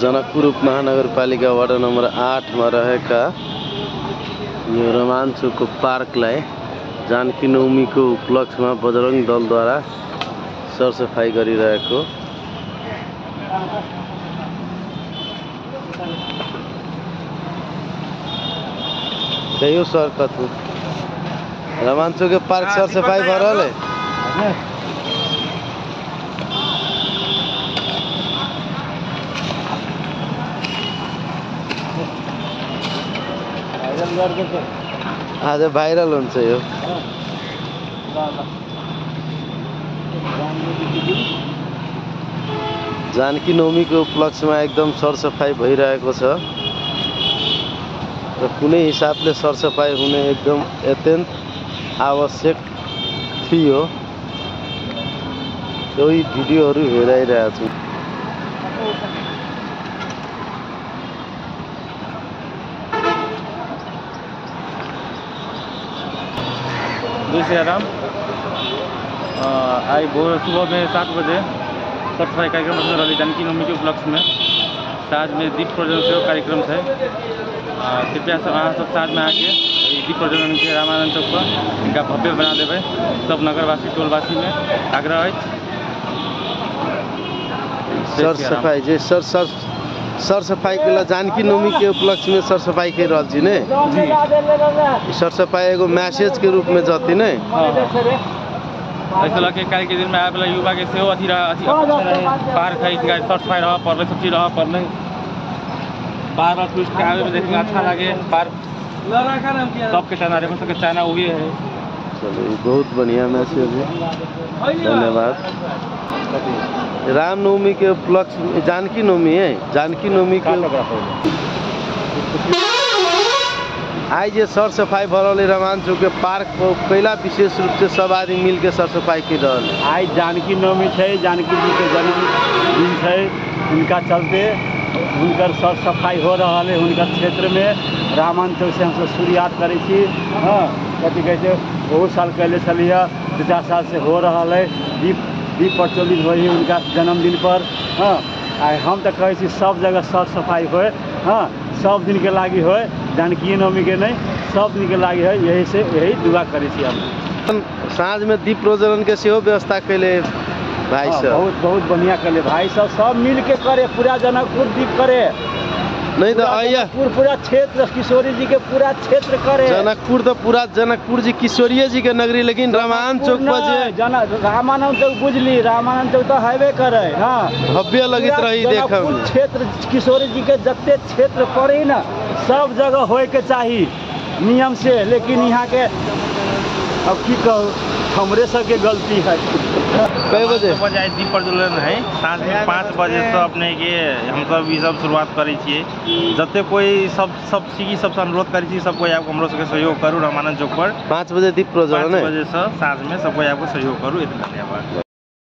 जनकपुर उपमहानगरपालिका ward number 8 में रहेका यो रमाञ्चको पार्कलाई जानकी नवमीको उपलक्ष्यमा बजरंग दलद्वारा सरसफाई गरिरहेको त्यही हो सरकत रमाञ्चको पार्क सरसफाई भरले आज भाइरल हुन्छ यो जानकी नवमीको उपलक्ष्यमा एकदम सरसफाई भइरहेको छ र कुनै हिसाबले सरसफाई हुने एकदम अत्यन्त आवश्यक थियो। सोही भिडियोहरू हेरिरहेको छु। राम आज सुबह में 7 बजे सरसफाई कार्यक्रम होने वाली जानकी नवमी के उपलक्ष्य में साँझ में दीप प्रज्वलन से कार्यक्रम है। कृपया सब साँझ में आके दीप प्रज्वलन के रामानंद चौक पर इनका भव्य बना देवे सब नगरवासी टोलवासी में आग्रह है। सरसफाई जे सरसफाई के लिए जानकी नवमी के उपलक्ष्य में सरसफाई कर रहा जी ने सरसफाई एगो मैसेज के रूप में जाती ने ऐसा लगे काल के दिन में आए युवा के सेहो अथी पार्क है सरसफाई रहा पड़े सब चीज रहा पड़े बार बार टूरिस्ट के आवे में देखने अच्छा लगे पार्क सबके चाहना रे सबके चाहना वही है। चलो बहुत बढ़िया मैसेज है, धन्यवाद। रामनवमी के उपलक्ष्य जानकी नवमी है, जानकी नवमी के आज ये सर सफाई भरल रमाञ्च के पार्क पहला विशेष रूप से सब आदमी मिल के सर सफाई कर रहे। आज जानकी नवमी है, जानकी जी के जन्मदिन है, उनका चलते उनकर सर सफाई हो रहा है। उनकर क्षेत्र में रामायण चौक से हम सब शुरुआत करी थी। हाँ कथी कहते बहुत साल पहले चलिए 50 साल से हो रहा है। दीप प्रज्वलित हो उनका जन्मदिन पर। हाँ हम तो कहे सब जगह सर सफाई हो। हाँ सब दिन के लागी हो, जानकी नवमी के नहीं सब दिन के लागी है। यही दुआ करी थी हम। साँझ में दीप प्रज्वलन के सेहो व्यवस्था कैले भाई साहब बहुत बढ़िया करे भाई साहब सब मिल के करे पूरा जनकपुर दीप करे नहीं तो पूरा क्षेत्र किशोरी जी के पूरा क्षेत्र करे। जनकपुर तो पूरा जनकपुर जी किशोरी जी के नगरी लेकिन रामायण चौक पर रामानंद चौक बुझली रामानंद चौक तो हाईवे करे। हाँ भव्य लगित रही देख क्षेत्र किशोरी जी के जते क्षेत्र पड़े ना सब जगह होए के चाहिए नियम से। लेकिन यहाँ के अब की कहूँ हमरे सबके गलती है। कई बजे दीप प्रज्वलन है साँझ में 5 बजे से अपने के हम सब ये सब शुरुआत करे छे। जते कोई सबसे अनुरोध करे छी सब कोई आपको हमरो सबके सहयोग करू रामानंद चौक पर 5 बजे दीप प्रज्वलन है। 5 बजे से साँझ में सब कोई आपको सहयोग करू। इतना धन्यवाद।